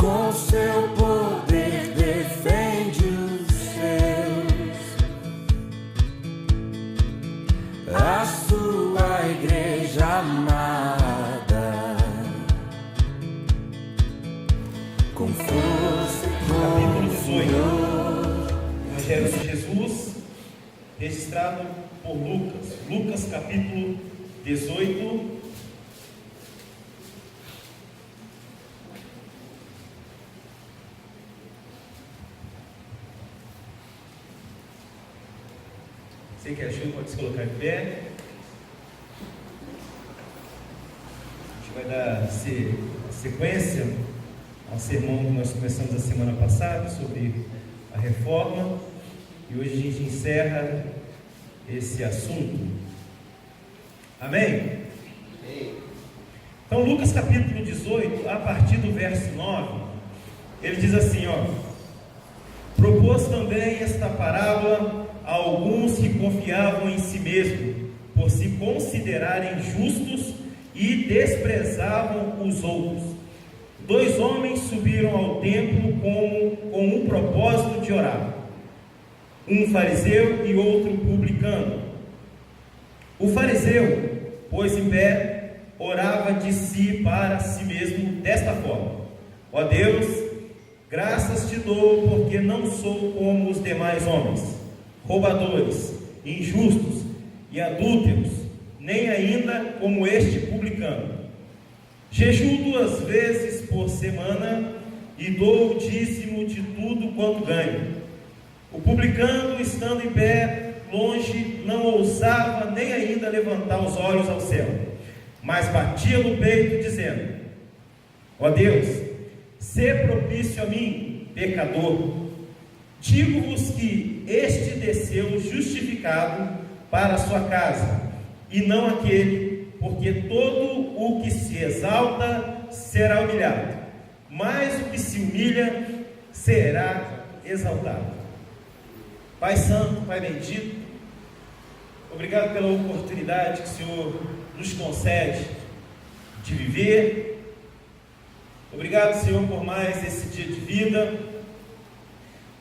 com seu poder defende os seus, a sua igreja amada, com força e Capítulo 18, Senhor. Evangelho de Jesus, registrado por Lucas. Lucas capítulo 18. Você que ajuda, pode se colocar de pé. A gente vai dar sequência ao sermão que nós começamos a semana passada sobre a reforma, e hoje a gente encerra esse assunto. Amém? Então, Lucas capítulo 18, a partir do verso 9, ele diz assim, propôs também esta parábola a alguns que confiavam em si mesmos, por se considerarem justos e desprezavam os outros. 2 homens subiram ao templo com o propósito de orar, um fariseu e outro publicano. O fariseu, pôs em pé, orava de si para si mesmo desta forma: ó Deus, graças te dou, porque não sou como os demais homens, roubadores, injustos e adúlteros, nem ainda como este publicano. Jejuo 2 vezes por semana e dou o dízimo de tudo quanto ganho. O publicano, estando em pé, longe, não ousava nem ainda levantar os olhos ao céu, mas batia no peito, dizendo: ó Deus, sê propício a mim, pecador. Digo-vos que este desceu justificado para a sua casa, e não aquele, porque todo o que se exalta será humilhado, mas o que se humilha será exaltado. Pai Santo, Pai bendito, obrigado pela oportunidade que o Senhor nos concede de viver. Obrigado, Senhor, por mais esse dia de vida.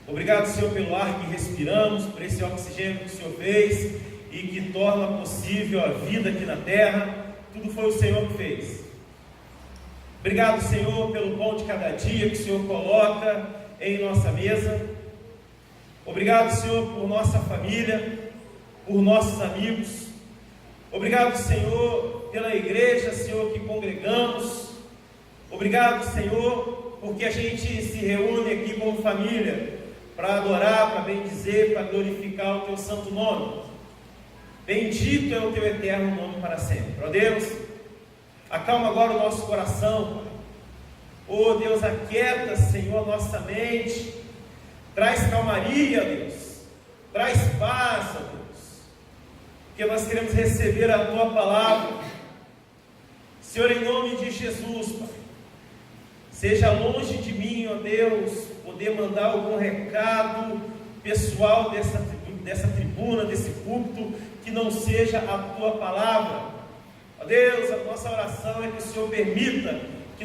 Obrigado, Senhor, pelo ar que respiramos, por esse oxigênio que o Senhor fez e que torna possível a vida aqui na terra. Tudo foi o Senhor que fez. Obrigado, Senhor, pelo pão de cada dia que o Senhor coloca em nossa mesa. Obrigado, Senhor, por nossa família, por nossos amigos. Obrigado, Senhor, pela igreja, Senhor, que congregamos. Obrigado, Senhor, porque a gente se reúne aqui como família para adorar, para bendizer, para glorificar o Teu santo nome. Bendito é o Teu eterno nome para sempre. Ó Deus, acalma agora o nosso coração, Pai. Ó Deus, aquieta, Senhor, a nossa mente. Traz calmaria, Deus. Traz paz, ó Deus. Porque nós queremos receber a Tua palavra. Senhor, em nome de Jesus, Pai. Seja longe de mim, ó Deus, poder mandar algum recado pessoal dessa tribuna, desse púlpito, que não seja a Tua palavra. Ó Deus, a nossa oração é que o Senhor permita que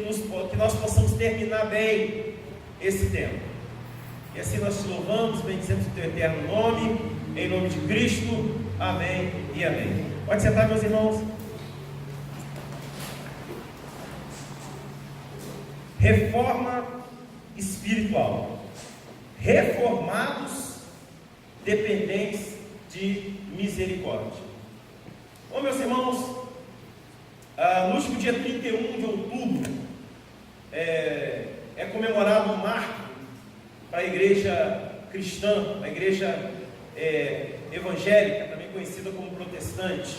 nós possamos terminar bem esse tempo. E assim nós te louvamos, bendizemos o Teu eterno nome, em nome de Cristo, amém e amém. Pode sentar, meus irmãos. Reforma espiritual. Reformados, dependentes de misericórdia. Bom, meus irmãos, no último dia 31 de outubro é comemorado um marco para a igreja cristã, a igreja evangélica, também conhecida como protestante,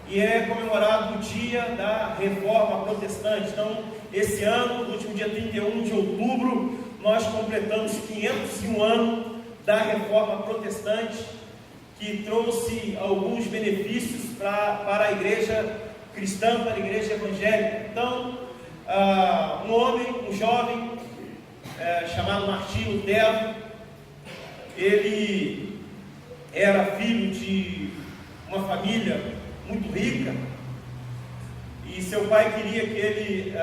e é comemorado o dia da reforma protestante. Então, esse ano, no último dia 31 de outubro, nós completamos 501 anos da reforma protestante, que trouxe alguns benefícios para a igreja cristã, para a igreja evangélica. Então, um jovem chamado Martinho Lutero, ele era filho de uma família muito rica, e seu pai queria que ele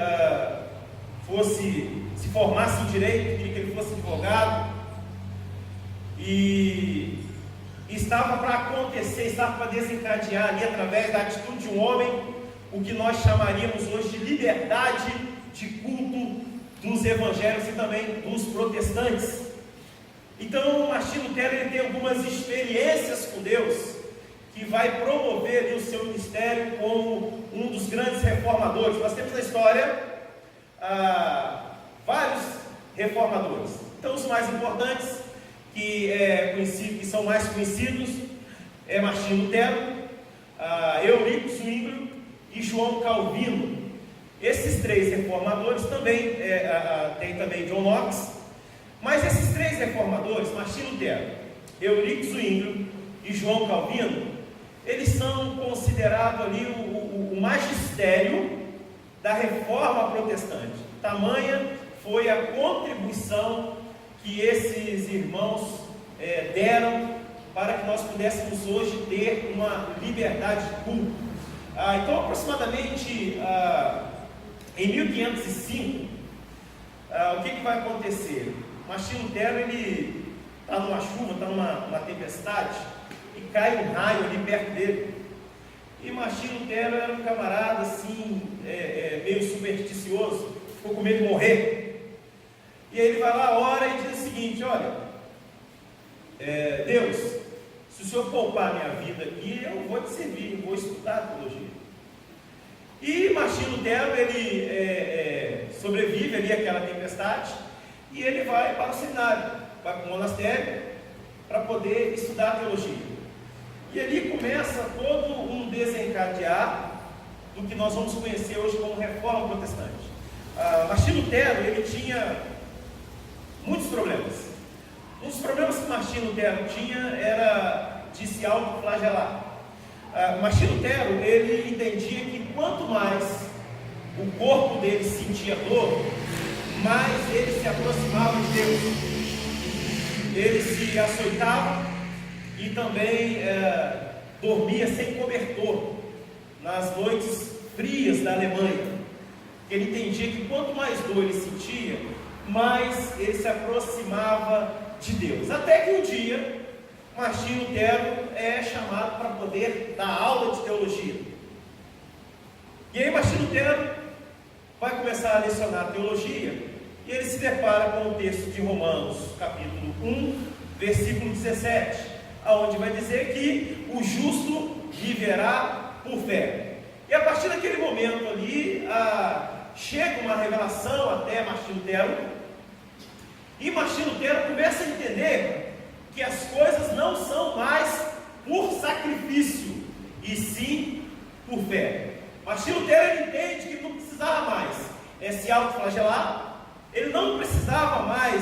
se formasse em direito, queria que ele fosse advogado, e estava para acontecer, estava para desencadear ali, através da atitude de um homem, o que nós chamaríamos hoje de liberdade de culto dos evangélicos e também dos protestantes. Então, Martinho Lutero, ele tem algumas experiências com Deus, que vai promover ali o seu ministério como um dos grandes reformadores. Nós temos na história vários reformadores. Então, os mais importantes, que são mais conhecidos, é Martinho Lutero, Eurico Zwinglio e João Calvino. Esses três reformadores também, tem também John Knox, mas esses três reformadores, Martinho Lutero, Eurico Zwinglio e João Calvino, eles são considerados ali o magistério da reforma protestante. Tamanha foi a contribuição que esses irmãos deram para que nós pudéssemos hoje ter uma liberdade de culto. Então, aproximadamente em 1505, o que vai acontecer? Martinho Lutero, ele está numa chuva, está numa tempestade, e cai um raio ali perto dele. E Martinho Lutero era um camarada assim, meio supersticioso, ficou com medo de morrer. E aí ele vai lá, ora e diz o seguinte: olha, Deus, se o Senhor poupar minha vida aqui, eu vou te servir, eu vou estudar a teologia. E Martinho Lutero, ele sobrevive ali àquela tempestade, e ele vai para o seminário, vai para o monastério, para poder estudar a teologia. E ali começa todo um desencadear do que nós vamos conhecer hoje como reforma protestante. Martinho Lutero, ele tinha muitos problemas. Um dos problemas que Martinho Lutero tinha era de se autoflagelar. Martinho Lutero, ele entendia que quanto mais o corpo dele sentia dor, mais ele se aproximava de Deus. Ele se açoitava e também dormia sem cobertor nas noites frias da Alemanha. Ele entendia que quanto mais dor ele sentia, mais ele se aproximava de Deus. Até que um dia, Martinho Lutero é chamado para poder dar aula de teologia. E aí Martinho Lutero vai começar a lecionar teologia, e ele se depara com o texto de Romanos, capítulo 1, versículo 17, aonde vai dizer que o justo viverá por fé. E a partir daquele momento ali, chega uma revelação até Martinho Lutero, e Martinho Lutero começa a entender que as coisas não são mais por sacrifício, e sim por fé. Martinho Lutero, ele entende que não precisava mais se autoflagelar, ele não precisava mais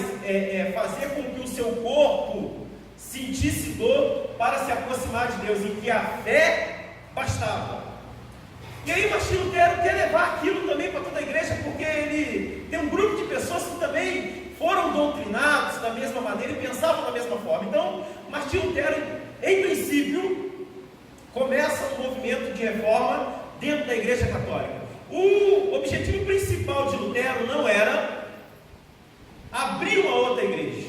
fazer com que o seu corpo sentisse dor para se aproximar de Deus, em que a fé bastava. E aí Martinho Lutero quer levar aquilo também para toda a igreja, porque ele tem um grupo de pessoas que também foram doutrinados da mesma maneira e pensavam da mesma forma. Então, Martinho Lutero, em princípio, começa um movimento de reforma dentro da Igreja Católica. O objetivo principal de Lutero não era abrir uma outra igreja.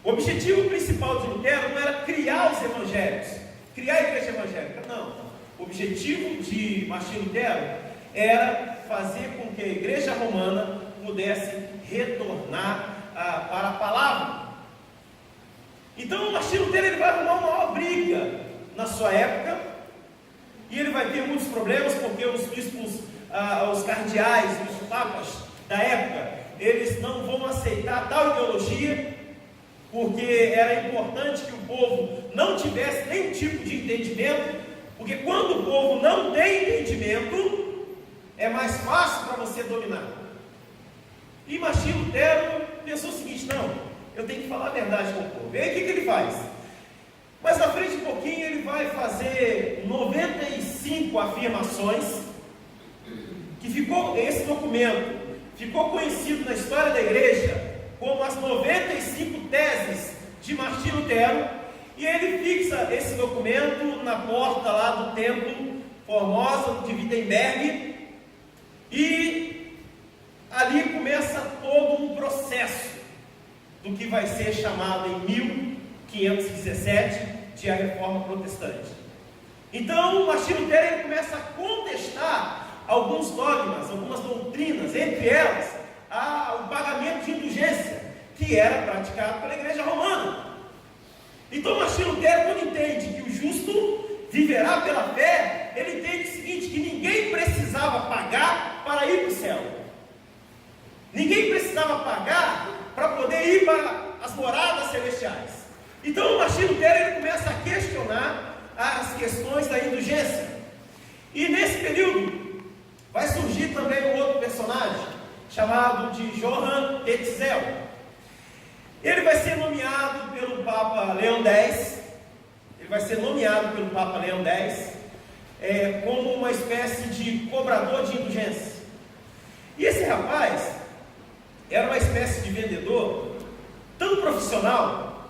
O objetivo principal de Lutero não era criar os evangélicos, criar a igreja evangélica, não. O objetivo de Martinho Lutero era fazer com que a igreja romana pudesse retornar para a palavra. Então Martinho Lutero, ele vai arrumar uma maior briga na sua época, e ele vai ter muitos problemas, porque os bispos, os cardeais, os papas da época, eles não vão aceitar tal ideologia, porque era importante que o povo não tivesse nenhum tipo de entendimento, porque quando o povo não tem entendimento, é mais fácil para você dominar. E Martinho Lutero pensou o seguinte: não, eu tenho que falar a verdade com o povo. E aí o que ele faz? Mas na frente um pouquinho ele vai fazer 95 afirmações, que esse documento ficou conhecido na história da igreja como as 95 teses de Martinho Lutero, e ele fixa esse documento na porta lá do templo Formosa de Wittenberg, e do que vai ser chamado em 1517 de a Reforma Protestante. Então, Martinho Lutero ele começa a contestar alguns dogmas, algumas doutrinas, entre elas o pagamento de indulgência, que era praticado pela Igreja Romana. Então, Martinho Lutero, quando entende que o justo viverá pela fé, ele entende o seguinte, que ninguém precisava pagar para ir para o céu. Ninguém precisava pagar para poder ir para as moradas celestiais. Então, Martinho Lutero ele começa a questionar as questões da indulgência. E nesse período vai surgir também um outro personagem chamado de Johann Tetzel. Ele vai ser nomeado pelo Papa Leão X. Ele vai ser nomeado pelo Papa Leão X como uma espécie de cobrador de indulgência. E esse rapaz era uma espécie de vendedor tão profissional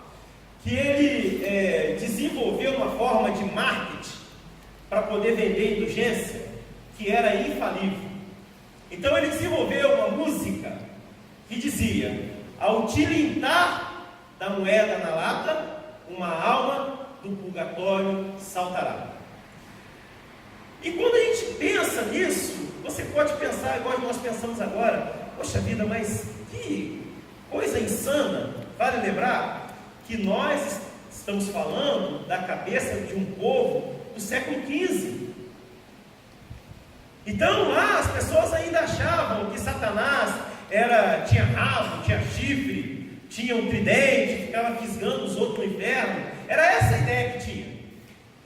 que ele desenvolveu uma forma de marketing para poder vender indulgência que era infalível. Então ele desenvolveu uma música que dizia: ao tilintar da moeda na lata, uma alma do purgatório saltará. E quando a gente pensa nisso, você pode pensar igual nós pensamos agora: poxa vida, mas que coisa insana. Vale lembrar que nós estamos falando da cabeça de um povo do século XV. Então lá as pessoas ainda achavam que Satanás tinha rabo, tinha chifre, tinha um tridente, ficava fisgando os outros no inferno. Era essa a ideia que tinha.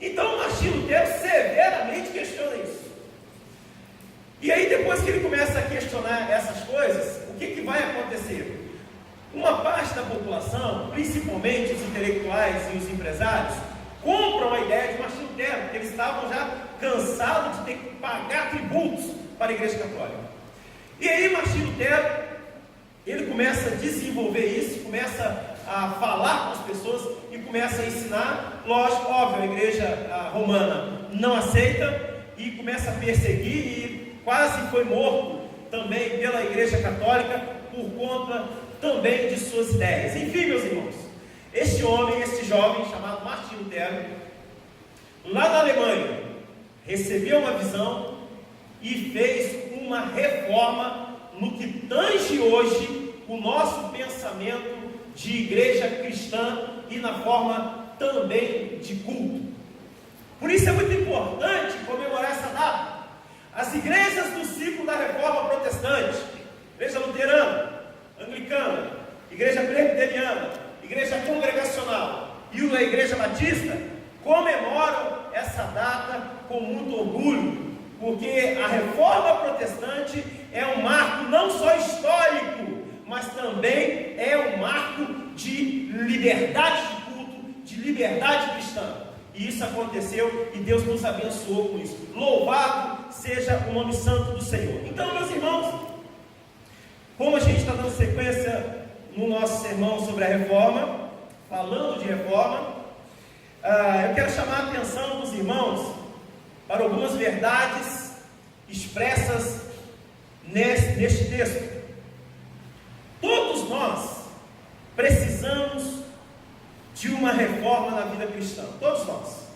Então Martinho Lutero severamente questiona isso. E aí depois que ele começa a questionar essas coisas, o que vai acontecer? Uma parte da população, principalmente os intelectuais e os empresários, compram a ideia de Martinho Lutero, porque eles estavam já cansados de ter que pagar tributos para a Igreja Católica. E aí Martinho Lutero, ele começa a desenvolver isso, começa a falar com as pessoas e começa a ensinar. Lógico, óbvio, a Igreja Romana não aceita e começa a perseguir, e quase foi morto também pela Igreja Católica por conta também de suas ideias. Enfim, meus irmãos, este jovem chamado Martinho Lutero, lá na Alemanha, recebeu uma visão e fez uma reforma no que tange hoje o nosso pensamento de igreja cristã e na forma também de culto. Por isso é muito importante comemorar essa data. As igrejas do ciclo da Reforma Protestante, Igreja Luterana, Anglicana, Igreja Presbiteriana, Igreja Congregacional e a Igreja Batista, comemoram essa data com muito orgulho, porque a Reforma Protestante é um marco não só histórico, mas também é um marco de liberdade de culto, de liberdade cristã. E isso aconteceu e Deus nos abençoou com isso. Louvado seja o nome santo do Senhor. Então, meus irmãos, como a gente está dando sequência no nosso sermão sobre a reforma, falando de reforma, eu quero chamar a atenção dos irmãos para algumas verdades expressas neste texto. Todos nós precisamos de uma reforma na vida cristã, todos nós.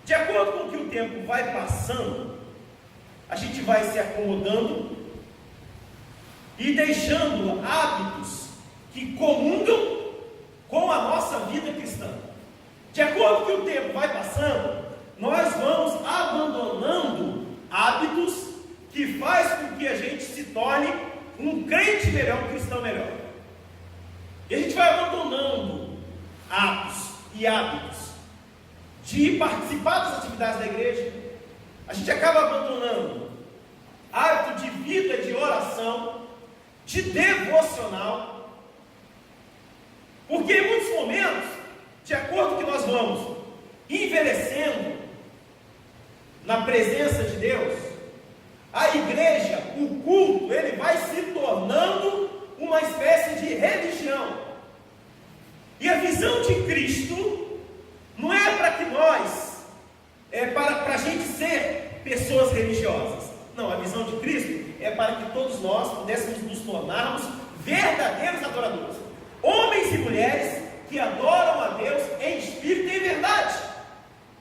De acordo com o que o tempo vai passando, a gente vai se acomodando e deixando hábitos que comungam com a nossa vida cristã. De acordo com o que o tempo vai passando, nós vamos abandonando hábitos que faz com que a gente se torne um crente melhor, um cristão melhor. E a gente vai abandonando atos e hábitos de participar das atividades da igreja. A gente acaba abandonando hábito de vida de oração, de devocional, porque em muitos momentos, de acordo com que nós vamos envelhecendo na presença de Deus, a igreja, o culto, ele vai se tornando uma espécie de religião. E a visão de Cristo não é para que nós, para a gente ser pessoas religiosas. Não, a visão de Cristo é para que todos nós pudéssemos nos tornarmos verdadeiros adoradores, homens e mulheres que adoram a Deus em espírito e em verdade.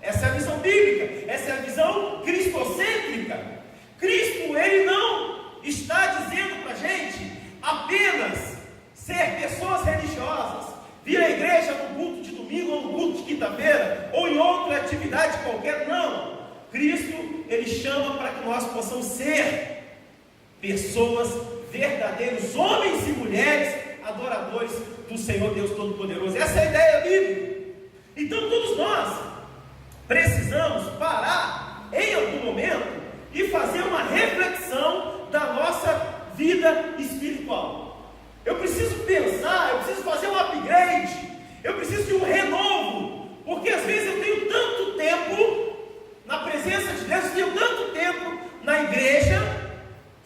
Essa é a visão bíblica, essa é a visão cristocêntrica. Cristo, ele não está dizendo para a gente apenas ser pessoas religiosas, vir à igreja no culto de domingo ou no culto de quinta-feira, ou em outra atividade qualquer. Não, Cristo, ele chama para que nós possamos ser pessoas verdadeiros, homens e mulheres adoradores do Senhor Deus Todo-Poderoso. Essa é a ideia bíblica. Então todos nós precisamos parar em algum momento e fazer uma reflexão da nossa vida espiritual. Eu preciso pensar, eu preciso fazer um upgrade, eu preciso de um renovo, porque às vezes eu tenho tanto tempo na presença de Deus, eu tenho tanto tempo na igreja,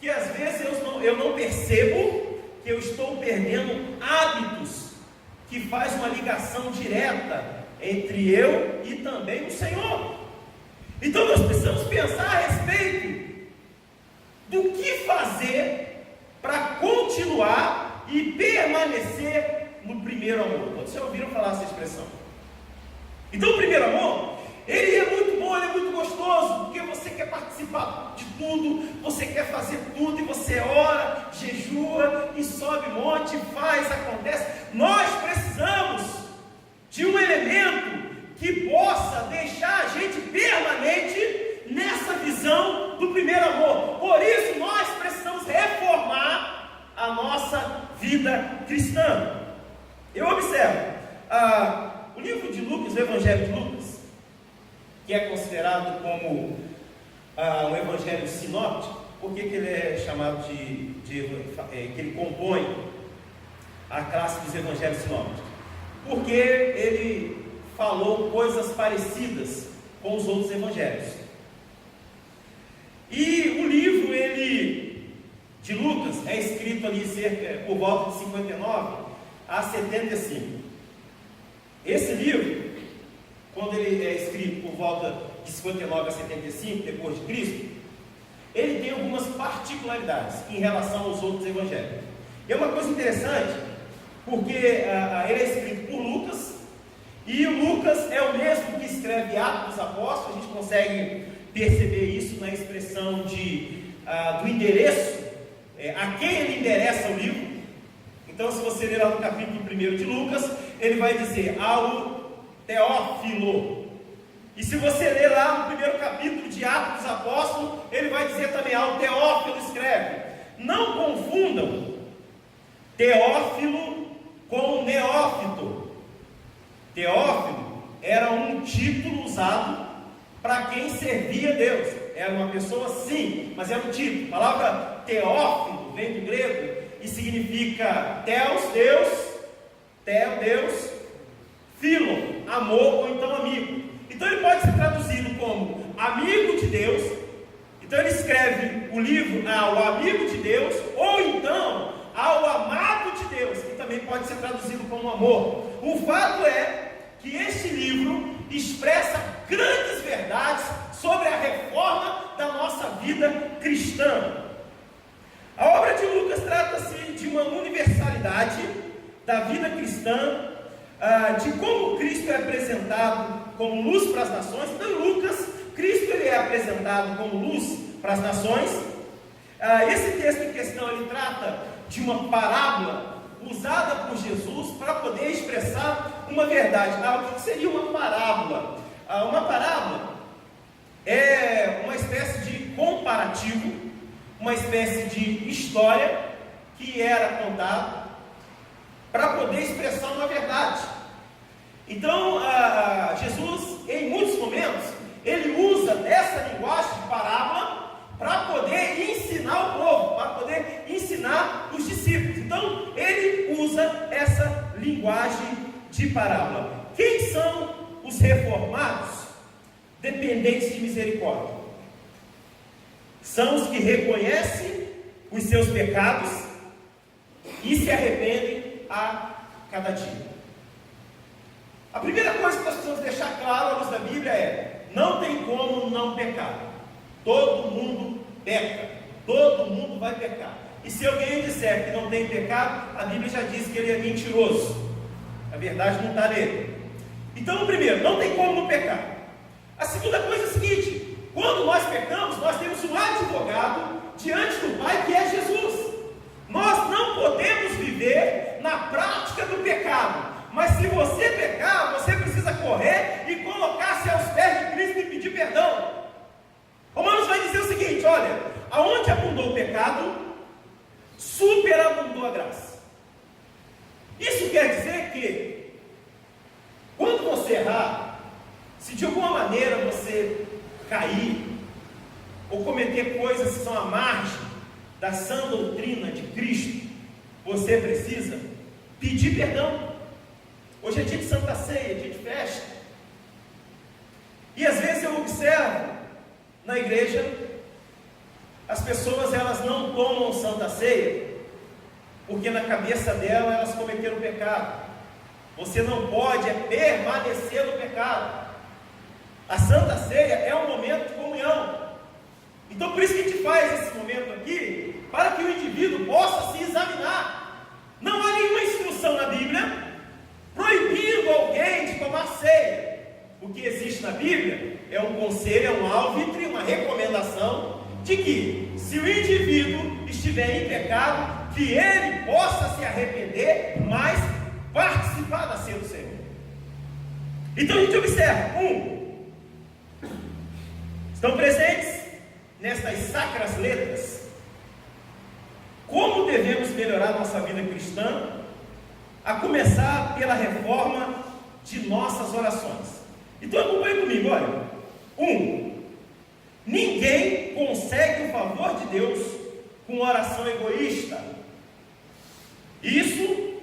que às vezes eu não percebo que eu estou perdendo hábitos que faz uma ligação direta entre eu e também o Senhor. Então nós precisamos pensar a respeito do que fazer para continuar e permanecer no primeiro amor. Quando vocês ouviram falar essa expressão? Então o primeiro amor, ele é muito bom, ele é muito gostoso, porque você quer participar de tudo, você quer fazer tudo, e você ora, jejua, e sobe monte, faz, acontece. Nós precisamos de um elemento que possa deixar a gente permanente nessa visão do primeiro amor. Por isso nós precisamos reformar a nossa vida cristã. Eu observo o livro de Lucas, o Evangelho de Lucas, que é considerado como um evangelho sinóptico. Por que ele é chamado que ele compõe a classe dos evangelhos sinópticos? Porque ele falou coisas parecidas com os outros evangelhos. E o livro de Lucas é escrito ali por volta de 59 a 75. Esse livro, quando ele é escrito por volta de 59 a 75 depois de Cristo, ele tem algumas particularidades em relação aos outros evangelhos. E é uma coisa interessante, porque ele é escrito por Lucas, e o Lucas é o mesmo que escreve Atos dos Apóstolos. A gente consegue perceber isso na expressão do endereço, a quem ele endereça o livro. Então, se você ler lá no capítulo 1 de Lucas, ele vai dizer ao Teófilo. E se você ler lá no primeiro capítulo de Atos dos Apóstolos, ele vai dizer também ao Teófilo escreve. Não confundam Teófilo com Neófito. Teófilo era um título usado para quem servia a Deus. Era uma pessoa sim, mas era um título. A palavra Teófilo vem do grego e significa Theos, Deus, Philo, amor ou então amigo. Então ele pode ser traduzido como amigo de Deus. Então ele escreve o livro ao amigo de Deus, ou então ao amado de Deus, que também pode ser traduzido como amor. O fato é que este livro expressa grandes verdades sobre a reforma da nossa vida cristã. A obra de Lucas trata-se de uma universalidade da vida cristã, de como Cristo é apresentado como luz para as nações. Então, em Lucas, Cristo ele é apresentado como luz para as nações. Esse texto em questão, ele trata de uma parábola usada por Jesus para poder expressar uma verdade. O que seria uma parábola? Uma parábola é uma espécie de comparativo, uma espécie de história que era contada para poder expressar uma verdade. Então, Jesus, em muitos momentos, ele usa essa linguagem de parábola para poder ensinar o povo, para poder ensinar os discípulos. Então, ele usa essa linguagem de parábola. Quem são os reformados dependentes de misericórdia? São os que reconhecem os seus pecados e se arrependem a cada dia. A primeira coisa que nós precisamos deixar claro à luz da Bíblia é: não tem como não pecar. Todo mundo peca, todo mundo vai pecar. E se alguém disser que não tem pecado, a Bíblia já diz que ele é mentiroso. A verdade não está nele. Então, o primeiro, não tem como não pecar. A segunda coisa é a seguinte: quando nós pecamos, nós temos um advogado diante do Pai, que é Jesus. Nós não podemos viver na prática do pecado. Mas se você pecar, você precisa correr e colocar-se aos pés de Cristo e pedir perdão. Romanos vai dizer o seguinte: olha, aonde abundou o pecado, superabundou a graça. Isso quer dizer que, quando você errar, se de alguma maneira você cair, ou cometer coisas que são à margem da sã doutrina de Cristo, você precisa pedir perdão. Hoje é dia de Santa Ceia, dia de festa. E às vezes eu observo na igreja, as pessoas elas não tomam Santa Ceia, porque na cabeça dela elas cometeram pecado. Você não pode permanecer no pecado. A Santa Ceia é um momento de comunhão. Então por isso que a gente faz esse momento aqui, para que o indivíduo possa se examinar. Não há nenhuma instrução na Bíblia proibindo alguém de tomar ceia. O que existe na Bíblia é um conselho, é um alvitre, uma recomendação de que, se o indivíduo estiver em pecado, que ele possa se arrepender, mas participar da ceia do Senhor. Então a gente observa: estão presentes nestas sacras letras como devemos melhorar nossa vida cristã, a começar pela reforma de nossas orações. Então acompanhe comigo, olha. Ninguém consegue o favor de Deus com oração egoísta. Isso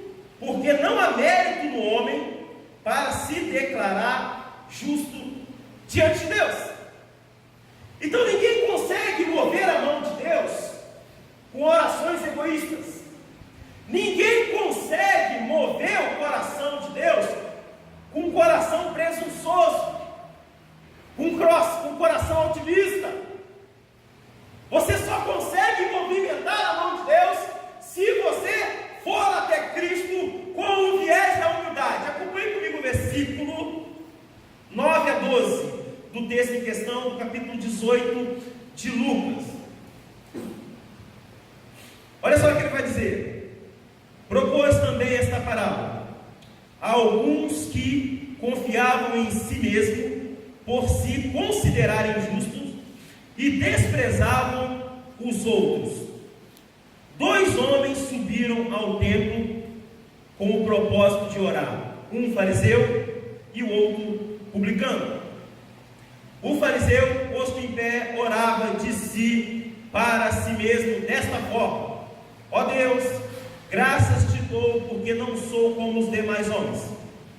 porque não há mérito no homem para se declarar justo diante de Deus. Então ninguém consegue mover a mão de Deus com orações egoístas. Ninguém consegue mover o coração de Deus com um coração presunçoso, com um coração otimista. Você só consegue movimentar a mão de Deus se você for até Cristo com o viés da humildade. Acompanhe comigo o versículo 9 a 12 do texto em questão, do capítulo 18 de Lucas. Olha só o que ele vai dizer: propôs também esta parábola a alguns que confiavam em si mesmo por se considerarem justos e desprezavam os outros. 2 homens subiram ao templo com o propósito de orar, um fariseu e o outro publicano. O fariseu, posto em pé, orava de si para si mesmo desta forma: ó Deus, graças te dou, porque não sou como os demais homens,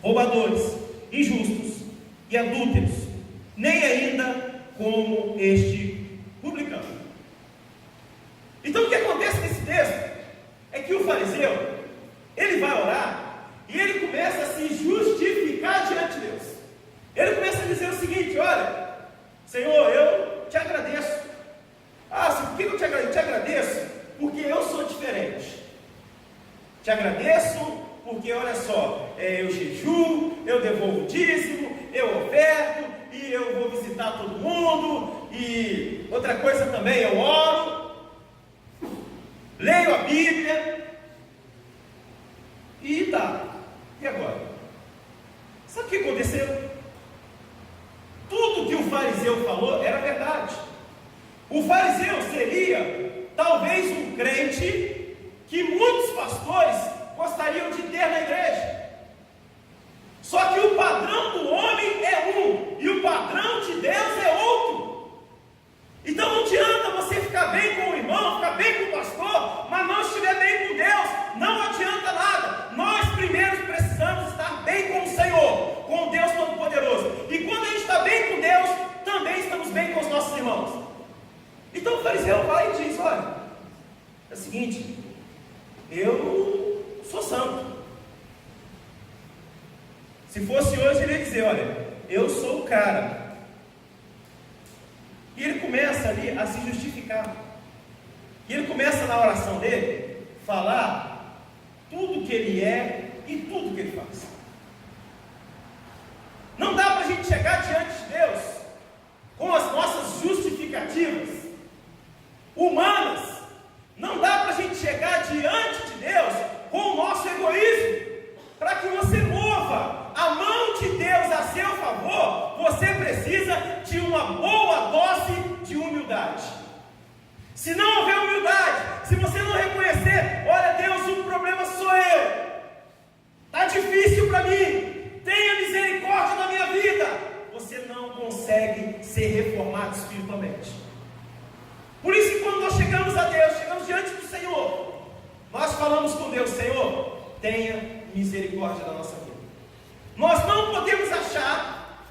roubadores, injustos e adúlteros, nem ainda como este publicano. Então o que acontece nesse texto é que o fariseu, ele vai orar e ele começa a se justificar diante de Deus. Ele começa a dizer o seguinte: olha, Senhor, eu te agradeço. Por que eu te agradeço? Eu te agradeço porque eu sou diferente. Te agradeço porque, olha só, eu jejuo, eu devolvo dízimo, eu oferto, e eu vou visitar todo mundo, e outra coisa também, eu oro, leio a Bíblia, e tá. E agora? Sabe o que aconteceu? Tudo que o fariseu falou era verdade. O fariseu seria talvez um crente que muitos pastores gostariam de ter na igreja. Só que o padrão do homem é um, e o padrão de Deus é outro. Então não adianta você ficar bem com o irmão, ficar bem com o pastor, mas não estiver bem com Deus, não adianta nada. Nós primeiro precisamos estar bem com o Senhor, com o Deus Todo-Poderoso. E quando a gente está bem com Deus, também estamos bem com os nossos irmãos. Então o fariseu vai e diz: olha, é o seguinte, eu sou santo. Se fosse hoje, ele ia dizer: olha, eu sou o cara. E ele começa ali a se justificar. E ele começa na oração dele falar tudo que ele é e tudo que ele faz. Não dá para a gente chegar diante de Deus com as nossas justificativas humanas. Não dá para a gente chegar diante de Deus com o nosso egoísmo. Para que você mova a mão de Deus a seu favor, você precisa de uma boa dose de humildade. Se não houver humildade, se você não reconhecer, olha Deus, o problema sou eu, está difícil para mim, tenha misericórdia da minha vida, você não consegue ser reformado espiritualmente. Por isso que quando nós chegamos a Deus, chegamos diante do Senhor, nós falamos com Deus: Senhor, tenha misericórdia da nossa vida. Nós não podemos achar,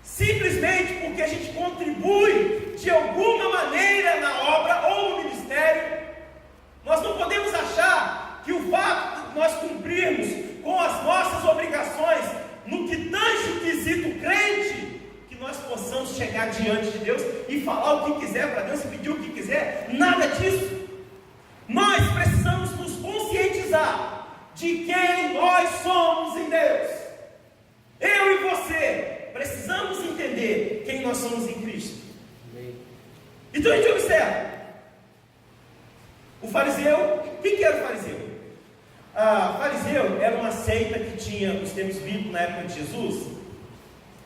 simplesmente porque a gente contribui de alguma maneira na obra ou no ministério, nós não podemos achar que o fato de nós cumprirmos com as nossas obrigações no que tange o quesito crente, que nós possamos chegar diante de Deus e falar o que quiser para Deus e pedir o que quiser. Nada disso. Nós precisamos nos conscientizar de quem nós somos em Deus. Eu e você precisamos entender quem nós somos em Cristo. Então a gente observa o fariseu. Quem que era o fariseu? O fariseu era uma seita que tinha nos tempos bíblicos na época de Jesus,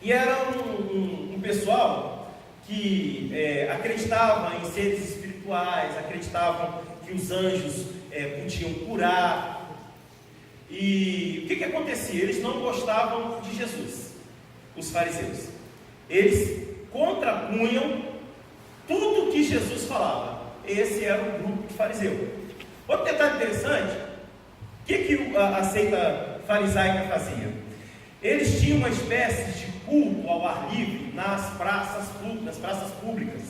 e era um pessoal que acreditava em seres espirituais, acreditavam que os anjos podiam curar. E o que acontecia? Eles não gostavam de Jesus, os fariseus. Eles contrapunham tudo que Jesus falava. Esse era o grupo de fariseu. Outro detalhe interessante: o que a seita farisaica fazia? Eles tinham uma espécie de culto ao ar livre nas praças públicas.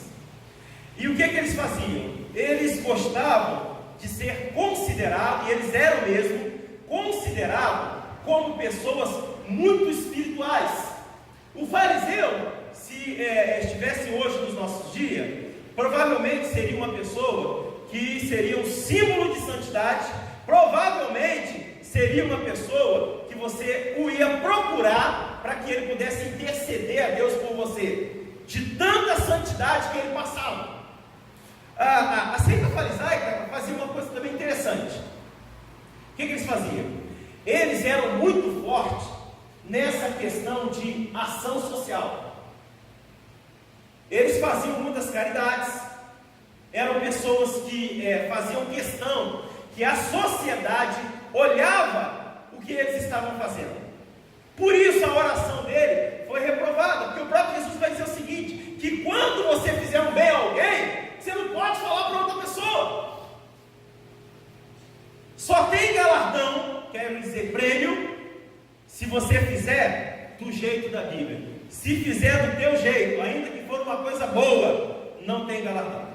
E o que eles faziam? Eles gostavam de ser considerados, e eles eram mesmo considerados como pessoas muito espirituais. O fariseu, se estivesse hoje nos nossos dias, provavelmente seria uma pessoa que seria um símbolo de santidade. Provavelmente seria uma pessoa que você o ia procurar para que ele pudesse interceder a Deus por você, de tanta santidade que ele passava. A seita farisaica fazia uma coisa também interessante. O que eles faziam? Eles eram muito fortes nessa questão de ação social. Eles faziam muitas caridades. Eram pessoas que faziam questão que a sociedade olhava o que eles estavam fazendo. Por isso a oração dele foi reprovada, porque o próprio Jesus vai dizer o seguinte: que quando você fizer um bem a alguém, você não pode falar para outra pessoa. Só tem galardão, quero dizer prêmio, se você fizer do jeito da Bíblia. Se fizer do teu jeito, ainda que for uma coisa boa, não tem galardão.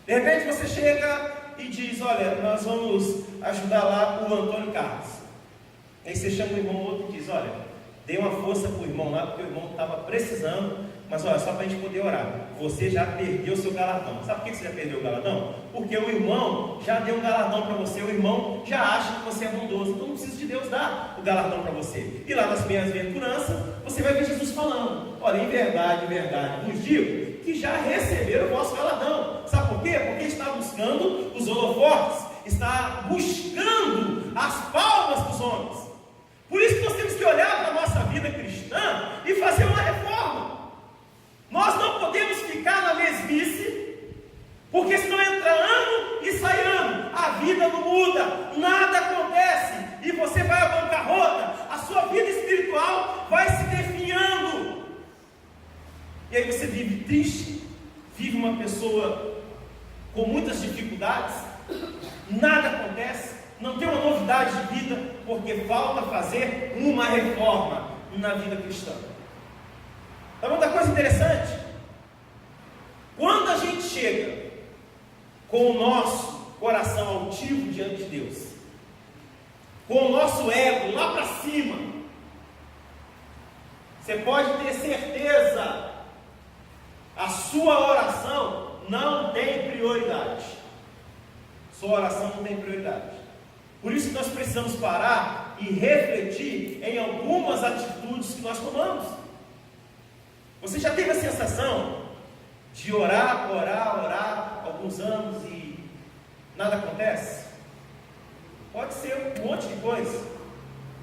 De repente você chega e diz: olha, nós vamos ajudar lá o Antônio Carlos. Aí você chama o irmão outro e diz: olha, dê uma força para o irmão lá, porque o irmão estava precisando, mas olha, só para a gente poder orar. Você já perdeu o seu galardão. Sabe por que você já perdeu o galardão? Porque o irmão já deu um galardão para você, o irmão já acha que você é bondoso, então não precisa de Deus dar o galardão para você. E lá nas bem-aventuranças, você vai ver Jesus falando: olha, em verdade, vos digo que já receberam o vosso galardão. Sabe por quê? Porque está buscando os holofotes, está buscando as palmas dos homens. Por isso que nós temos que olhar para a nossa vida cristã e fazer uma reforma. Nós não podemos ficar na mesmice, porque senão entra ano e sai ano, a vida não muda, nada acontece, e você vai à bancarrota, a sua vida espiritual vai se definhando, e aí você vive triste, vive uma pessoa com muitas dificuldades, nada acontece, não tem uma novidade de vida, porque falta fazer uma reforma na vida cristã. Então, outra coisa interessante: quando a gente chega com o nosso coração altivo diante de Deus, com o nosso ego lá para cima, você pode ter certeza, a sua oração não tem prioridade. sua oração não tem prioridade. Por isso nós precisamos parar e refletir em algumas atitudes que nós tomamos. Você já teve a sensação de orar alguns anos e nada acontece? Pode ser um monte de coisa.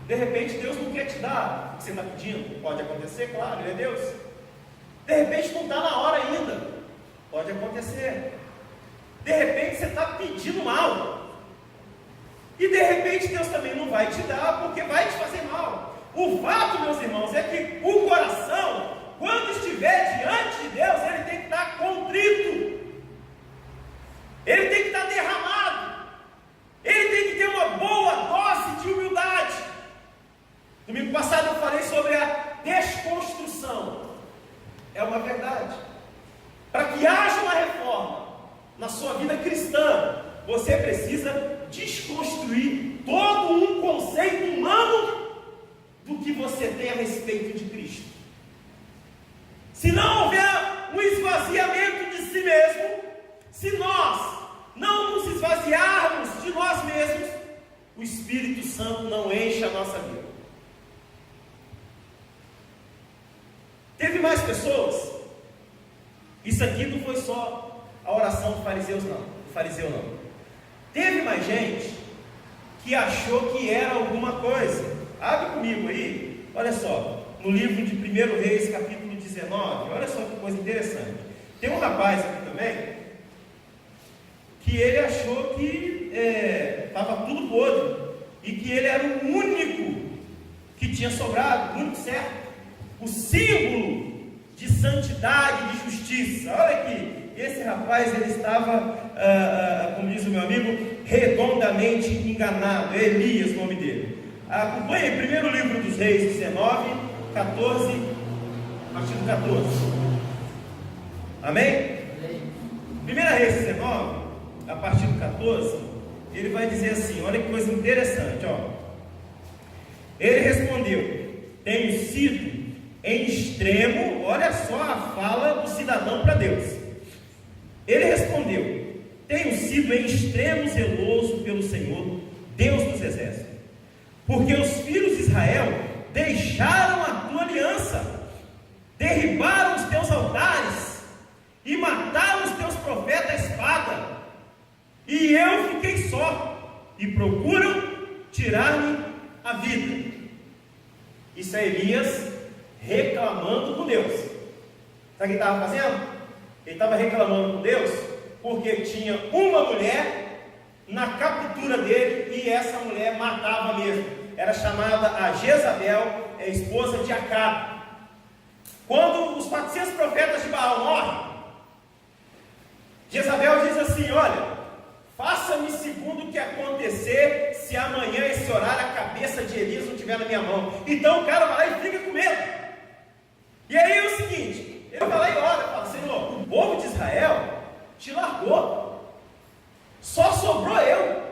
De repente Deus não quer te dar o que você está pedindo. Pode acontecer, claro, Ele é Deus. De repente não está na hora ainda. Pode acontecer. De repente você está pedindo mal. E de repente Deus também não vai te dar, porque vai te fazer mal. O fato, meus irmãos, é que o coração, quando estiver diante de Deus, ele tem que estar contrito. Ele tem que estar derramado. Ele tem que ter uma boa dose de humildade. Domingo passado eu falei sobre a desconstrução. É uma verdade. Para que haja uma reforma na sua vida cristã, você precisa desconstruir todo um conceito humano do que você tem a respeito de Cristo. Se não houver um esvaziamento de si mesmo, se nós não nos esvaziarmos de nós mesmos, o Espírito Santo não enche a nossa vida. Teve mais pessoas. Isso aqui não foi só a oração do fariseu não. Teve mais gente que achou que era alguma coisa. Abre comigo aí, olha só, no livro de 1 Reis, capítulo 19, olha só que coisa interessante. Tem um rapaz aqui também, que ele achou que estava tudo podre, e que ele era o único que tinha sobrado, o único certo, o símbolo de santidade, de justiça. Olha aqui, esse rapaz, ele estava, como diz o meu amigo, redondamente enganado. Elias, o nome dele. Acompanhe aí, primeiro livro dos Reis, 19, 14, artigo 14. Amém? 1 Reis 19, a partir do 14, ele vai dizer assim, olha que coisa interessante, ó. Ele respondeu: tenho sido em extremo, olha só a fala do cidadão para Deus. Ele respondeu: tenho sido em extremo zeloso pelo Senhor, Deus dos exércitos, porque os filhos de Israel deixaram a tua aliança, derribaram os teus altares e mataram os teus profetas à espada, e eu fiquei só, e procuram tirar-me a vida. Isso é Elias reclamando com Deus. Sabe o que ele estava fazendo? Ele estava reclamando com Deus porque tinha uma mulher na captura dele, e essa mulher matava mesmo. Era chamada a Jezabel, esposa de Acabe. Quando os 400 profetas de Baal morrem, Jezabel diz assim: olha, faça-me segundo o que acontecer, se amanhã esse horário a cabeça de Elias não estiver na minha mão. Então o cara vai lá e fica com medo. E aí é o seguinte, ele vai lá e ora, fala: Senhor, o povo de Israel te largou, só sobrou eu,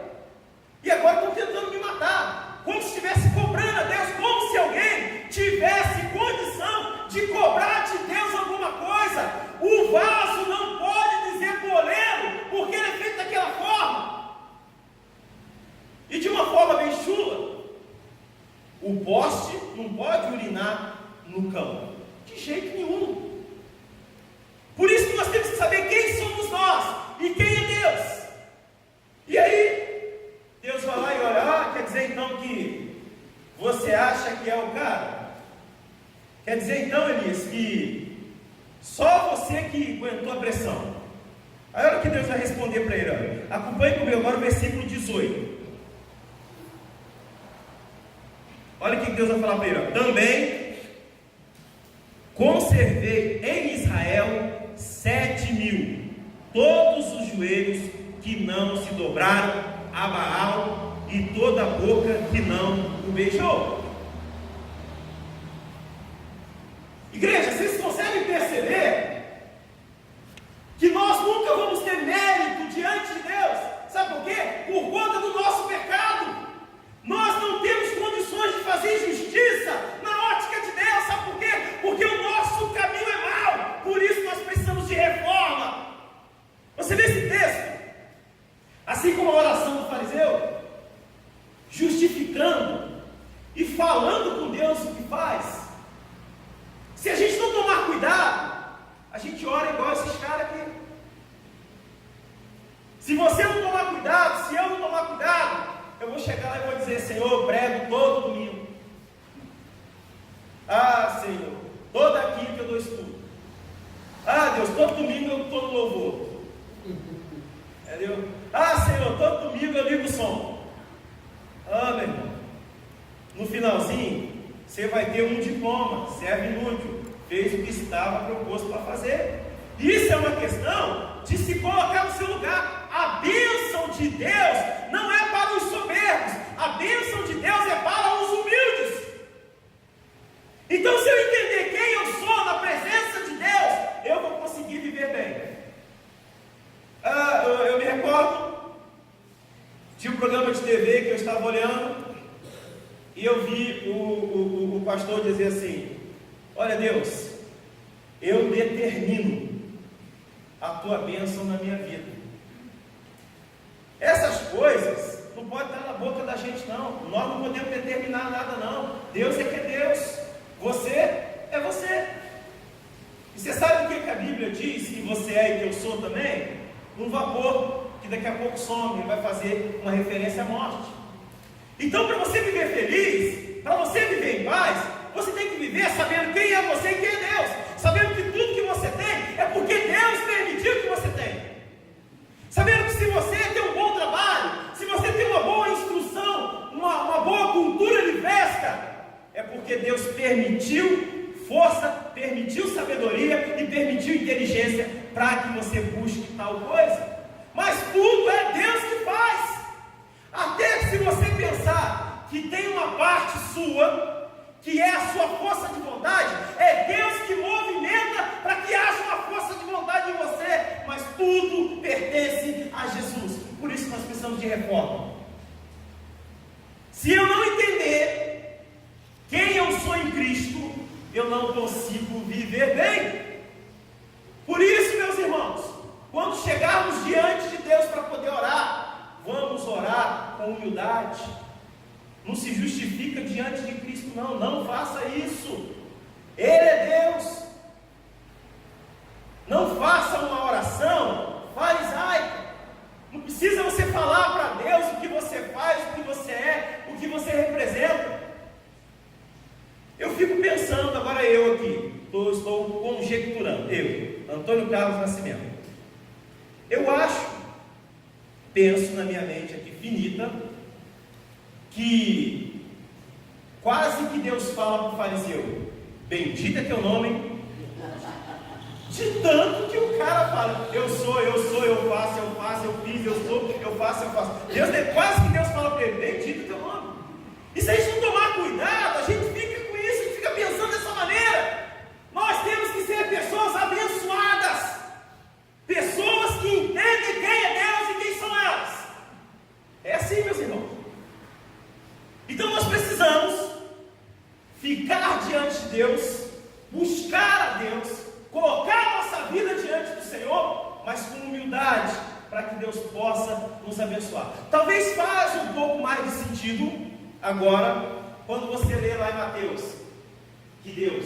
e agora estão tentando me matar, como se estivesse cobrando a Deus, como se alguém tivesse condição de cobrar de Deus alguma coisa. O vaso não pode dizer boleiro, porque ele é feito daquela forma, e de uma forma bem chula. O poste não pode urinar no cão, de jeito nenhum. Por isso que nós temos que saber quem somos nós e quem é Deus. E aí Deus vai lá e olha: quer dizer então que você acha que é o cara? Quer dizer então, Elias, que só você que aguentou a pressão? Aí olha o que Deus vai responder para ele, olha. Acompanhe comigo agora o versículo 18. Olha o que Deus vai falar para ele, olha. Também conservei em Israel 7.000, todos os joelhos que não se dobraram a Baal, e toda a boca que não o beijou. Igreja, vocês conseguem perceber que nós nunca vamos ter mérito diante de Deus? Sabe por quê? Por conta do nosso pecado. Nós não temos condições de fazer justiça na ótica de Deus. Sabe por quê? Porque o nosso caminho é mau. Por isso nós precisamos de reforma. Você vê esse texto? Assim como a oração do fariseu, justificando e falando com Deus o que faz. Se a gente não tomar cuidado, a gente ora igual esses caras aqui. Se você não tomar cuidado, se eu não tomar cuidado, eu vou chegar lá e vou dizer: Senhor, eu prego todo domingo. Ah, Senhor, toda quinta eu dou estudo. Ah, Deus, todo domingo eu estou no louvor. Entendeu? Ah, Senhor, todo domingo eu ligo o som. Ah, meu irmão, no finalzinho, você vai ter um diploma, serve inútil, fez o que estava proposto para fazer. Isso é uma questão de se colocar no seu lugar. A bênção de Deus não é para os soberbos, a bênção de Deus é para os humildes. Então, se eu entender quem eu sou na presença de Deus, eu vou conseguir viver bem. Eu me recordo de um programa de TV que eu estava olhando e eu vi o pastor dizer assim: olha, Deus, eu determino a tua bênção na minha vida. Essas coisas não podem estar na boca da gente, não. Nós não podemos determinar nada, não. Deus é que é Deus, você é você. E você sabe o que a Bíblia diz que você é e que eu sou também? Um vapor que daqui a pouco some, ele vai fazer uma referência à morte. Então, para você viver feliz, para você viver em paz, você tem que viver sabendo quem é você e quem é Deus, sabendo que tudo que você tem é porque Deus permitiu que você tenha, sabendo que se você tem um bom trabalho, se você tem uma boa instrução, uma boa cultura livresca, é porque Deus permitiu força, permitiu sabedoria e permitiu inteligência para que você busque tal coisa. Mas tudo é Deus que faz. Até que se você pensar que tem uma parte sua, que é a sua força de vontade, é Deus que movimenta para que haja uma força de vontade em você, mas tudo pertence a Jesus. Por isso nós precisamos de reforma. Se eu não entender quem eu sou em Cristo, eu não consigo viver bem. Por isso, meus irmãos, quando chegarmos diante de Deus para poder orar, vamos orar com humildade. Não se justifica diante de Cristo, não. Não faça isso. Ele é Deus. Não faça uma oração farisaica. Não precisa você falar para Deus o que você faz, o que você é, o que você representa. Eu fico pensando, agora eu aqui, estou conjecturando, eu, Antônio Carlos Nascimento. Eu penso na minha mente aqui finita, que quase que Deus fala para o fariseu: bendito é teu nome, de tanto que o cara fala: eu sou, eu faço, eu fiz, eu sou, eu faço. Quase que Deus fala para ele: bendito é teu nome. E se a gente não tomar cuidado, a gente fica com isso, a gente fica pensando dessa maneira. Nós temos que ser pessoas abençoadas, pessoas que entendem quem é Deus e quem são elas. É assim, meus irmãos. Então nós precisamos ficar diante de Deus, buscar a Deus, colocar a nossa vida diante do Senhor, mas com humildade, para que Deus possa nos abençoar. Talvez faça um pouco mais de sentido agora, quando você lê lá em Mateus, que Deus,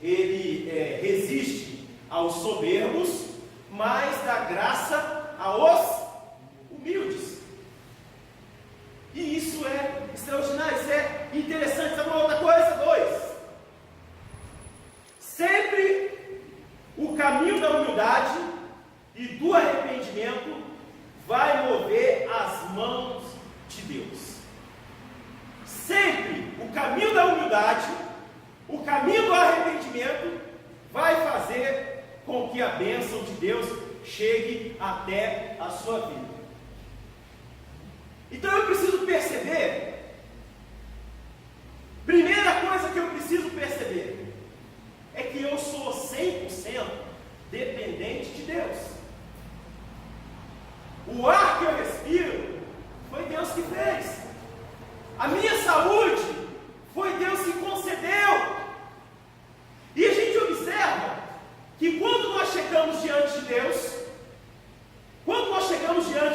Ele resiste aos soberbos, mas dá graça aos humildes. E isso é extraordinário, isso é interessante. Sabe uma outra coisa? 2. Sempre o caminho da humildade e do arrependimento vai mover as mãos de Deus. Sempre o caminho da humildade, o caminho do arrependimento vai fazer com que a bênção de Deus chegue até a sua vida. Então eu preciso perceber, primeira coisa que eu preciso perceber, é que eu sou 100% dependente de Deus. O ar que eu respiro foi Deus que fez. A minha saúde foi Deus que concedeu. E a gente observa que quando nós chegamos diante de Deus, quando nós chegamos diante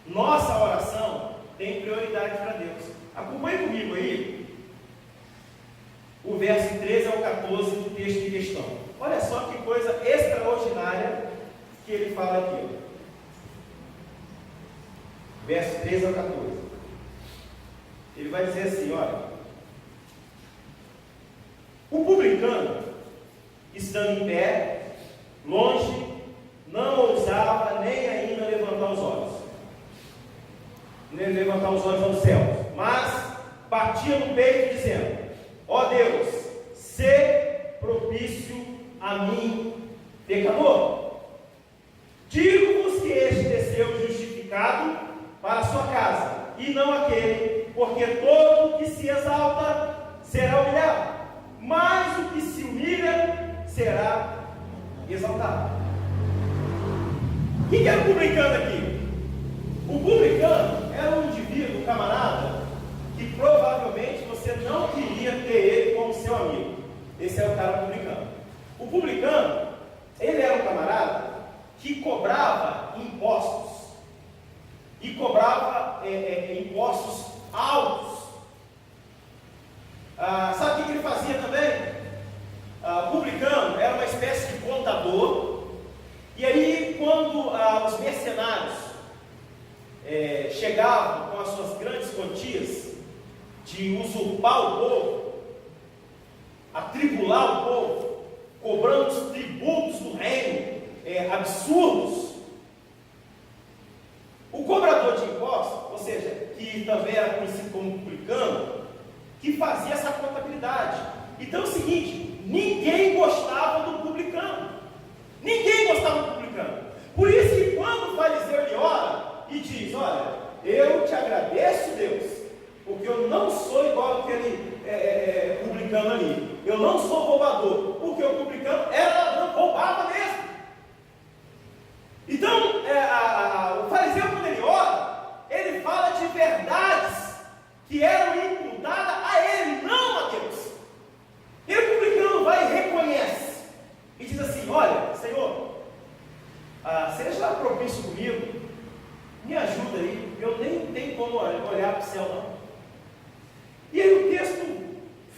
nossa oração tem prioridade para Deus. Acompanhe comigo aí o verso 13 ao 14 do texto em questão. Olha só que coisa extraordinária que ele fala aqui. Verso 13 ao 14. Ele vai dizer assim, olha: o publicano, estando em pé, longe, não ousava nem ainda levantar os olhos. Nem levantar os olhos aos céus, mas batia no peito dizendo: ó Deus, sê propício a mim, pecador. Digo-vos que este desceu justificado para a sua casa, e não aquele, porque todo o que se exalta será humilhado, mas o que se humilha será exaltado. Quem era o publicano aqui? O publicano era um indivíduo, um camarada, que provavelmente você não queria ter ele como seu amigo. Esse era o cara publicano. O publicano, ele era um camarada que cobrava impostos. E cobrava impostos altos. Sabe o que ele fazia também? Publicano era uma espécie de contador. E aí, quando os mercenários chegavam com as suas grandes quantias de usurpar o povo, atribular o povo, cobrando os tributos do reino absurdos, o cobrador de impostos, ou seja, que também era conhecido como publicano, que fazia essa contabilidade. Então é o seguinte: ninguém gostava do publicano. Ninguém gostava do publicano. Por isso que quando o fariseu ele ora e diz: olha, eu te agradeço, Deus, porque eu não sou igual aquele publicano ali. Eu não sou roubador, porque o publicano era ladrão, roubava mesmo. Então, o fariseu, quando ele ora, ele fala de verdades que eram imputadas a ele, não a Deus. E o publicano vai e reconhece e diz assim: olha, Senhor, seja propício comigo, me ajuda aí, eu nem tenho como olhar para o céu não. E aí o texto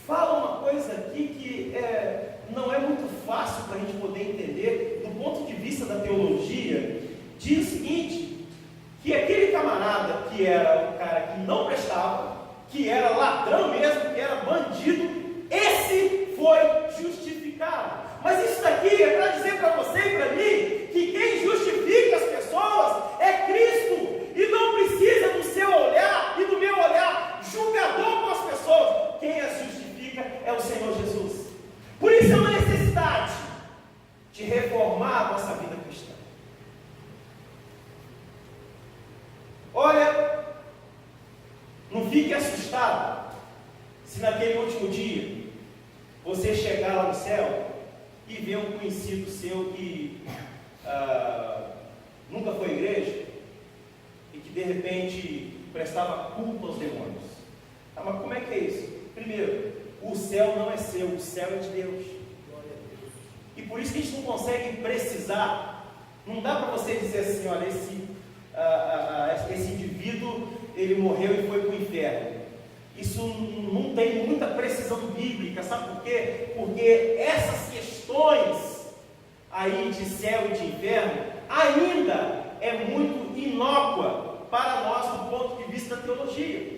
fala uma coisa aqui que não é muito fácil para a gente poder entender do ponto de vista da teologia. Diz o seguinte: que aquele camarada que era o cara que não prestava, que era ladrão mesmo, que era bandido, esse foi justificado. Mas isso daqui é para dizer para você e para mim que quem justifica as pessoas é Cristo, e não precisa do seu olhar e do meu olhar julgador com as pessoas. Quem as justifica é o Senhor Jesus. Por isso é uma necessidade de reformar a nossa vida cristã. Olha, não fique assustado se naquele último dia você chegar lá no céu e ver um conhecido seu que nunca foi à igreja e que de repente prestava culto aos demônios. Mas como é que é isso? Primeiro, o céu não é seu, o céu é de Deus. E por isso que a gente não consegue precisar. Não dá para você dizer assim: olha, esse indivíduo, ele morreu e foi para o inferno. Isso não tem muita precisão bíblica. Sabe por quê? Porque essas questões aí de céu e de inferno ainda é muito inócua para nós do ponto de vista da teologia.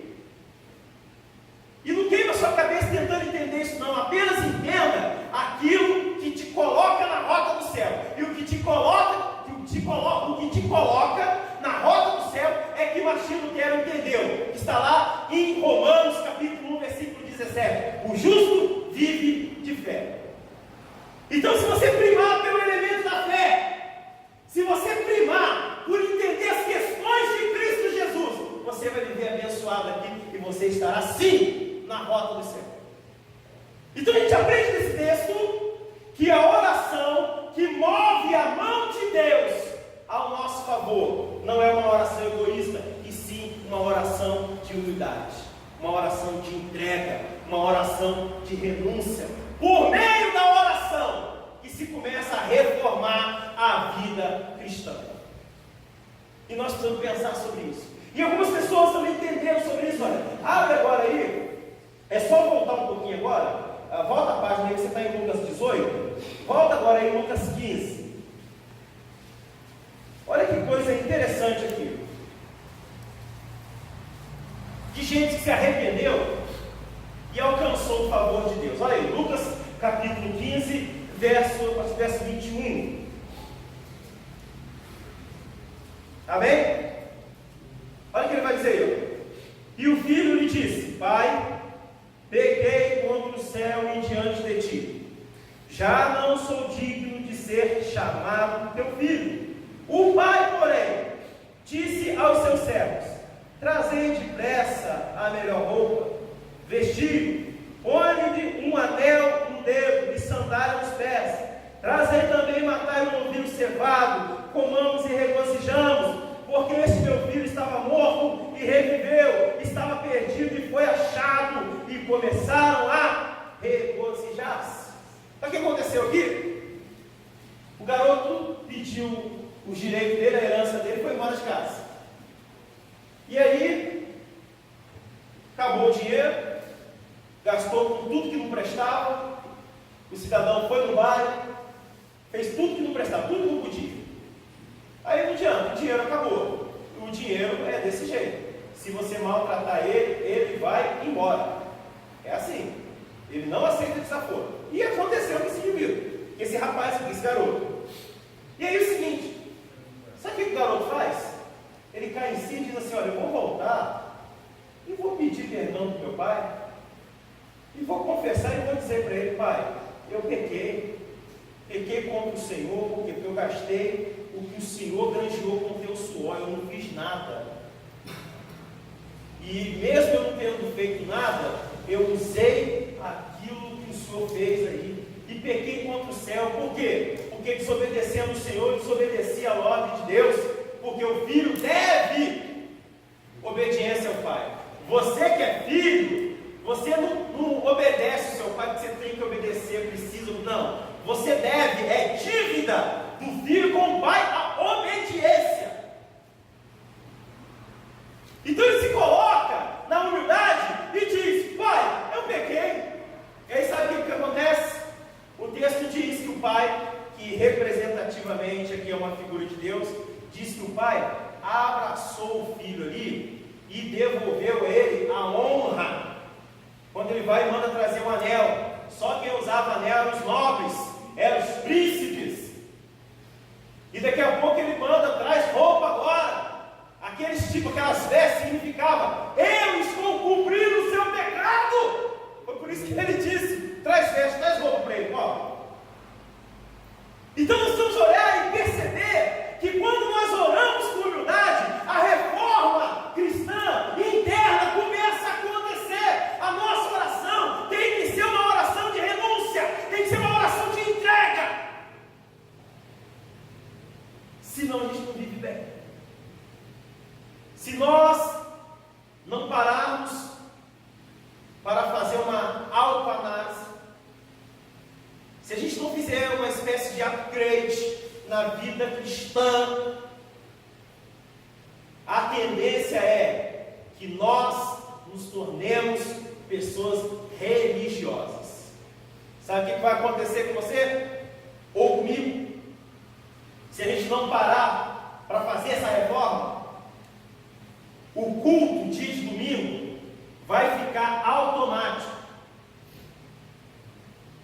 E não queima sua cabeça tentando entender isso não. Apenas entenda aquilo que te coloca na rota do céu. E o que te coloca na rota do céu é que Martinho Lutero entendeu. Está lá em Romanos capítulo 1, versículo 17. O justo vive de fé. Então, se você primar pelo elemento da fé, se você primar por entender as questões de Cristo Jesus, você vai viver abençoado aqui e você estará sim na rota do céu. Então a gente aprende nesse texto que a oração que move a mão de Deus ao nosso favor não é uma oração egoísta, e sim uma oração de humildade, uma oração de entrega, uma oração de renúncia. Por meio da oração que se começa a reformar a vida cristã. E nós precisamos pensar sobre isso. E algumas pessoas também entenderam sobre isso. Olha, abre agora aí, é só voltar um pouquinho agora, volta a página aí que você está em Lucas 18, volta agora aí em Lucas 15. Olha que coisa interessante aqui. De gente que se arrependeu e alcançou o favor de Deus. Olha aí, Lucas capítulo 15, verso 21. Amém? Olha o que ele vai dizer aí. E o filho lhe disse: Pai, pequei contra o céu e diante de ti. Já não sou digno de ser chamado teu filho. O pai, porém, disse aos seus servos: Trazei depressa a melhor roupa, vestiu, põe-lhe um anel no dedo e sandália nos pés. Trazei também matai um novilho cevado, comamos e regozijamos, porque este meu filho estava morto e reviveu, estava perdido e foi achado, e começaram a regozijar-se. Então o que aconteceu aqui? O garoto pediu o direito dele, a herança dele, foi embora de casa. E aí, acabou o dinheiro, gastou com tudo que não prestava, o cidadão foi no bairro, fez tudo que não prestava, tudo que não podia. Aí não adianta, o dinheiro acabou. O dinheiro é desse jeito. Se você maltratar ele, ele vai embora. É assim. Ele não aceita desaforo. E aconteceu com esse indivíduo, esse rapaz aqui, esse garoto. E aí o seguinte, sabe o que o garoto faz? Ele cai em si e diz assim: olha, eu vou voltar e vou pedir perdão do meu pai e vou confessar e vou dizer para ele: pai, eu pequei contra o Senhor, porque eu gastei o que o Senhor granjeou com o teu suor, eu não fiz nada. E mesmo eu não tendo feito nada, eu usei aquilo que o Senhor fez aí e pequei contra o céu. Por quê? Porque desobedecendo o Senhor, desobedeci a ordem de Deus, porque o filho deve obediência ao pai. Você que é filho, você não obedece o seu pai porque você tem que obedecer, precisa, não. Você deve, é dívida do filho com o pai, a obediência. Então ele se coloca na humildade e diz: pai, eu pequei. E aí sabe o que acontece? O texto diz que o pai, que representativamente aqui é uma figura de Deus, diz que o pai abraçou o filho ali e devolveu a ele a honra. Quando ele vai e manda trazer um anel, só quem usava anel eram os nobres, eram os príncipes. E daqui a pouco ele manda, traz roupa agora. Aquelas vestes significavam: eu estou cumprindo o seu pecado. Foi por isso que ele disse: traz vestes, traz roupa para ele, ó. Então nós vamos olhar e perceber que quando nós oramos com humildade, a reforma cristã interna começa a acontecer. A nossa oração tem que ser uma oração de renúncia, tem que ser uma oração de entrega. Senão a gente não vive bem. Se nós não pararmos para fazer uma autoanálise, se a gente não fizer uma espécie de upgrade na vida cristã, a tendência é que nós nos tornemos pessoas religiosas. Sabe o que vai acontecer com você? Ou comigo? Se a gente não parar para fazer essa reforma, o culto dia de domingo vai ficar automático.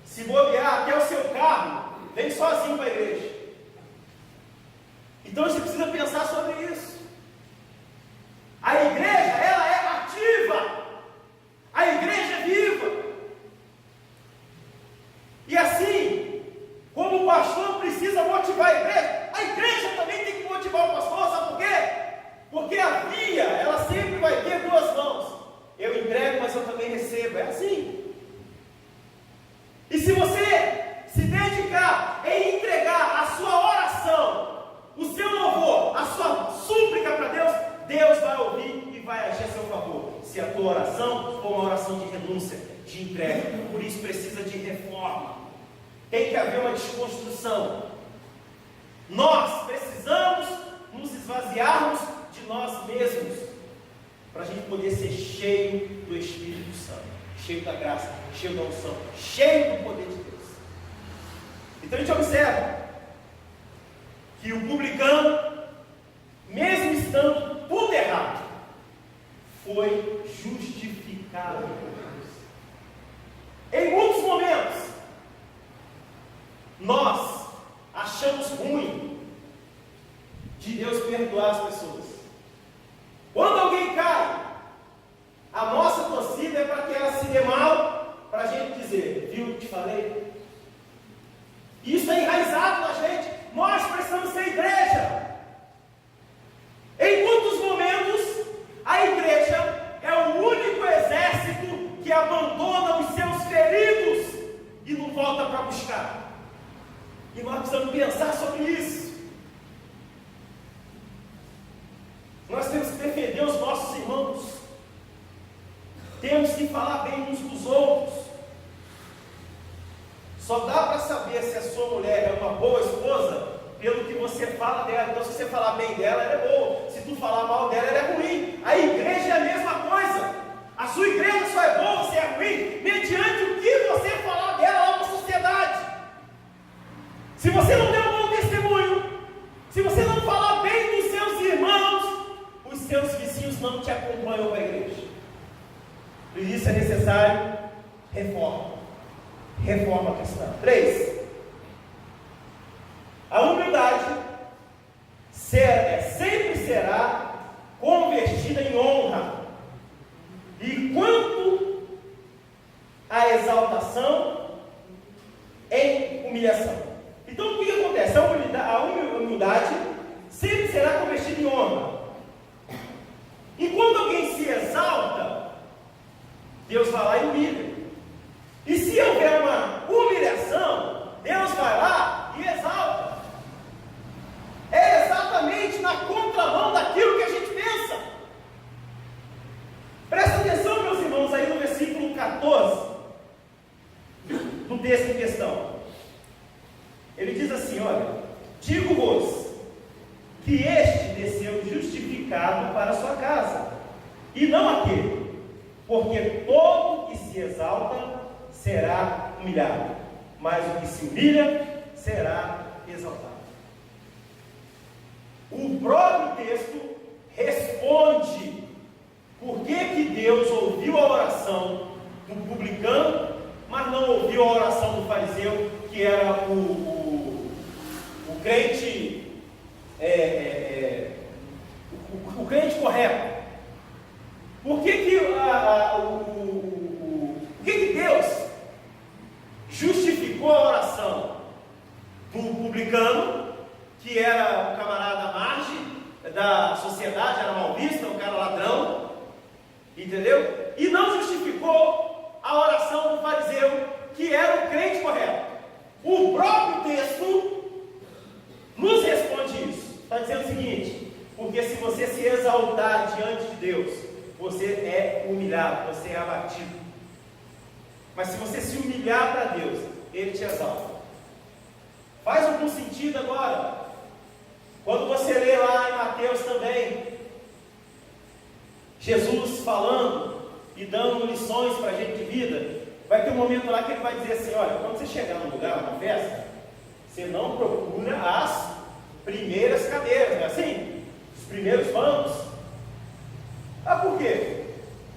Se bobear, até o seu carro vem sozinho para a igreja. Então você precisa pensar sobre isso. A igreja, ela é ativa. A igreja é viva. E assim, como o pastor precisa motivar a igreja também tem que motivar o pastor. Sabe por quê? Porque a via, ela sempre vai ter duas mãos. Eu entrego, mas eu também recebo. É assim. E se você se dedicar em entregar a sua oração, o seu louvor, a sua súplica para Deus, Deus vai ouvir e vai agir a seu favor. Se a tua oração for uma oração de renúncia, de entrega, por isso precisa de reforma. Tem que haver uma desconstrução. Nós precisamos nos nos esvaziarmos de nós mesmos, para a gente poder ser cheio do Espírito Santo, cheio da graça, cheio da unção, cheio do poder de Deus. Então a gente observa que o publicano, mesmo estando tudo errado, foi justificado por Deus. Em muitos momentos, nós achamos ruim de Deus perdoar as pessoas. Quando alguém cai, a nossa torcida é para que ela se dê mal, para a gente dizer, viu, te falei. Isso é enraizado na gente. Nós precisamos ser igreja. Em muitos momentos, a igreja é o único exército que abandona os seus feridos e não volta para buscar. E nós precisamos pensar sobre isso. Nós temos que defender os nossos irmãos. Temos que falar bem uns dos outros. Só dá para saber se a sua mulher é uma boa esposa pelo que você fala dela. Então, se você falar bem dela, ela é boa. Se tu falar mal dela, ela é ruim. A igreja é a mesma coisa. A sua igreja só é boa, você é ruim, mediante o que você falar dela lá na sociedade. Se você não der um bom testemunho, se você não falar bem dos seus irmãos, os seus vizinhos não te acompanham para a igreja. Por isso é necessário reforma. Reforma cristã. 3. A humildade sempre será convertida em honra. E quanto à exaltação, em humilhação. Então o que acontece? A humildade sempre será convertida em honra. E quando alguém se exalta, Deus vai lá e humilha. E se houver uma humilhação, Deus vai lá e exalta. É exatamente na contramão daquilo que a gente pensa. Presta atenção, meus irmãos, aí no versículo 14 do texto em questão. Ele diz assim, olha, digo-vos que este desceu justificado para a sua casa, e não aquele, porque todo que se exalta será humilhado, mas o que se humilha será exaltado. O próprio texto responde por que Deus ouviu a oração do publicano, mas não ouviu a oração do fariseu, que era o crente, o crente correto. Por que Deus justificou a oração do publicano, que era o camarada à margem da sociedade, era mal visto, um cara ladrão, entendeu? E não justificou a oração do fariseu, que era o crente correto. O próprio texto nos responde isso. Está dizendo o seguinte: porque se você se exaltar diante de Deus, você é humilhado, você é abatido. Mas se você se humilhar para Deus, Ele te exalta. Faz algum sentido agora? Quando você lê lá em Mateus também, Jesus falando e dando lições para a gente de vida, vai ter um momento lá que Ele vai dizer assim, olha, quando você chegar num lugar, numa festa, você não procura as primeiras cadeiras, não é assim? Os primeiros bancos. Ah, por quê?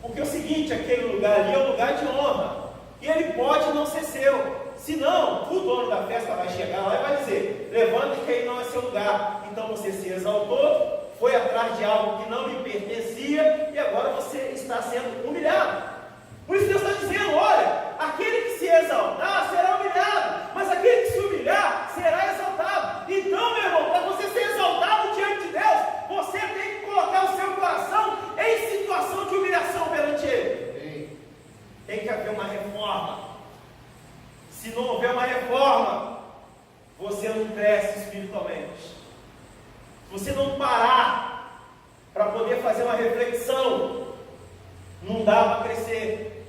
Porque é o seguinte, aquele lugar ali é um lugar de honra, e ele pode não ser seu. Senão, o dono da festa vai chegar lá e vai dizer, levante que aí não é seu lugar. Então você se exaltou, foi atrás de algo que não lhe pertencia, e agora você está sendo humilhado. Por isso Deus está dizendo, olha, aquele que se exaltar será humilhado, mas aquele que se humilhar será exaltado. Então, meu irmão, para você ser exaltado diante de Deus, você tem que colocar o seu coração em situação de humilhação perante Ele. Tem que haver uma reforma. Se não houver uma reforma, você não cresce espiritualmente. Se você não parar para poder fazer uma reflexão, não dá para crescer.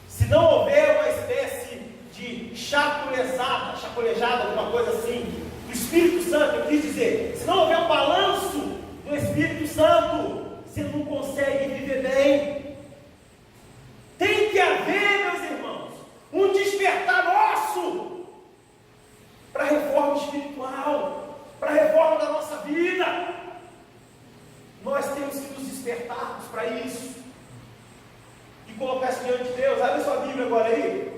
Se não houver uma espécie de chacolejada, alguma coisa assim, do Espírito Santo, eu quis dizer, Se não houver um balanço do Espírito Santo, você não consegue viver bem. Tem que haver, meus irmãos, um despertar nosso para a reforma espiritual, para a reforma da nossa vida. Nós temos que nos despertarmos para isso e colocar isso diante de Deus. Abre sua Bíblia agora aí.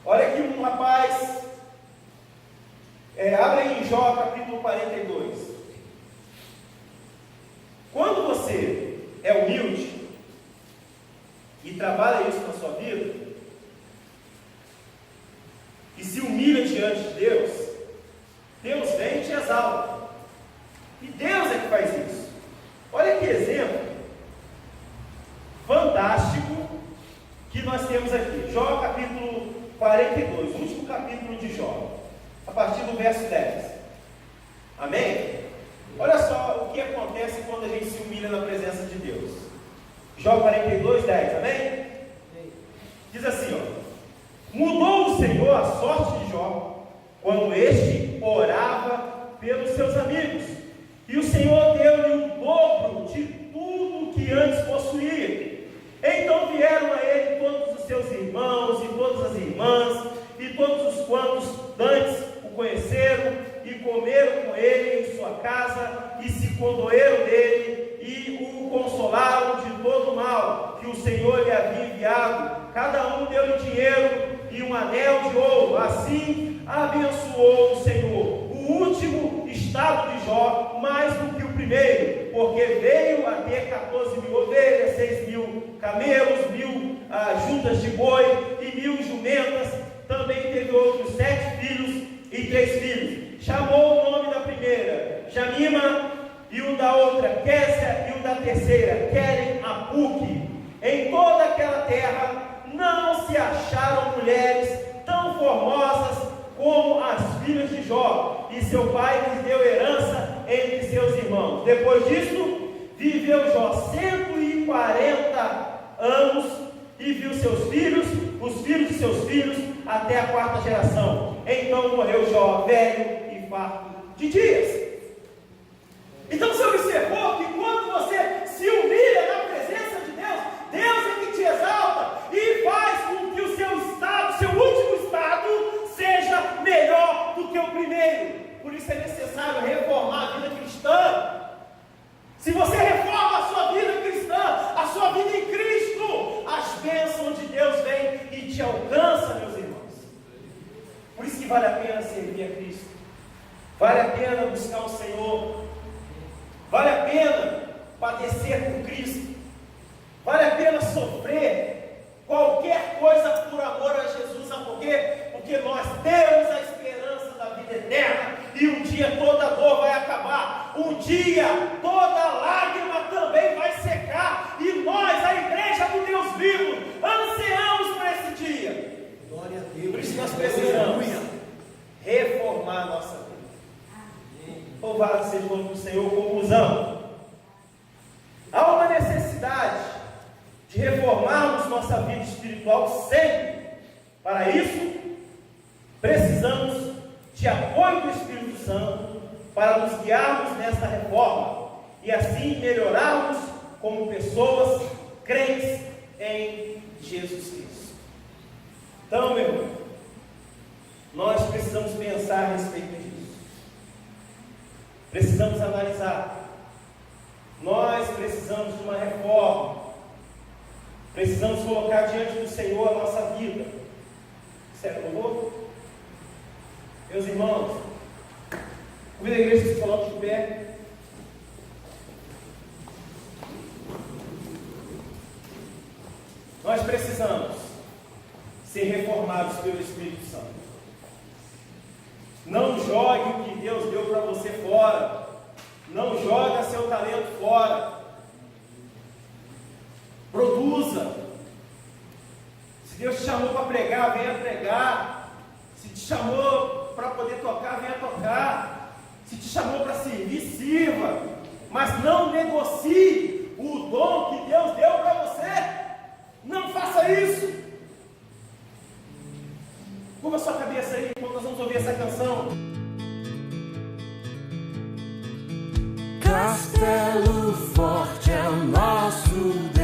Olha aqui um rapaz, abre aí em Jó capítulo 42. Quando você é humilde e trabalha isso na sua vida, e se humilha diante de Deus, Deus vem e te exalta. E Deus é que faz isso. Olha que exemplo fantástico que nós temos aqui. Jó capítulo 42, o último capítulo de Jó, a partir do verso 10. Amém? Olha só o que acontece quando a gente se humilha na presença de Deus. Jó 42, 10, amém? Diz assim, mudou o Senhor a sorte de Jó, quando este orava pelos seus amigos, e o Senhor deu-lhe o dobro de tudo que antes possuía. Então vieram a ele todos os seus irmãos e todas as irmãs, e todos os quantos dantes o conheceram, e comeram com ele em sua casa, e se condoeram dele, e o consolaram de todo o mal que o Senhor lhe havia enviado. Cada um deu-lhe dinheiro e um anel de ouro. Assim abençoou o Senhor o último estado de Jó mais do que o primeiro, porque veio a ter 14 mil ovelhas, 6 mil camelos, 1000 juntas de boi e 1000 jumentas. Também teve outros 7 filhos e 3 filhos. Chamou o nome da primeira Jamima, e o da outra Késia, e o da terceira Queren Apuque. Em toda aquela terra não se acharam mulheres tão formosas como as filhas de Jó, e seu pai lhes deu herança entre seus irmãos. Depois disso, viveu Jó 140 anos, e viu seus filhos, os filhos de seus filhos, até a 4ª geração. Então morreu Jó velho e farto de dias. Então você observou que quando você se humilha na presença de Deus, Deus é que te exalta e faz com que o seu estado, seu último estado, seja melhor do que o primeiro. Por isso é necessário reformar a vida cristã. Se você reforma a sua vida cristã, a sua vida em Cristo, as bênçãos de Deus vêm e te alcançam, meus irmãos. Por isso que vale a pena servir a Cristo, vale a pena buscar o Senhor, vale a pena padecer com Cristo, vale a pena sofrer qualquer coisa por amor a Jesus. Sabe por quê? Porque nós temos a esperança da vida eterna, e um dia toda dor vai acabar, um dia toda lágrima também vai secar, e nós, a igreja do Deus vivo, ansiamos por esse dia. Glória a Deus. Por isso nós precisamos reformar a nossa vida. Louvado seja o nome do Senhor. Conclusão: há uma necessidade de reformarmos nossa vida espiritual sempre. Para isso, precisamos de apoio do Espírito Santo para nos guiarmos nesta reforma e assim melhorarmos como pessoas crentes em Jesus Cristo. Então, meu irmão, nós precisamos pensar a respeito disso. Precisamos analisar. Nós precisamos de uma reforma. Precisamos colocar diante do Senhor a nossa vida. Certo, louvor? Meus irmãos, convido a igreja que se coloque de pé. Nós precisamos ser reformados pelo Espírito Santo. Não jogue o que Deus deu para você fora. Não joga seu talento fora. Produza. Se Deus te chamou para pregar, venha pregar. Se te chamou para poder tocar, venha tocar. Se te chamou para servir, sirva. Mas não negocie o dom que Deus deu para você. Não faça isso. Curva sua cabeça aí, quando nós vamos ouvir essa canção. castelo forte é o nosso Deus.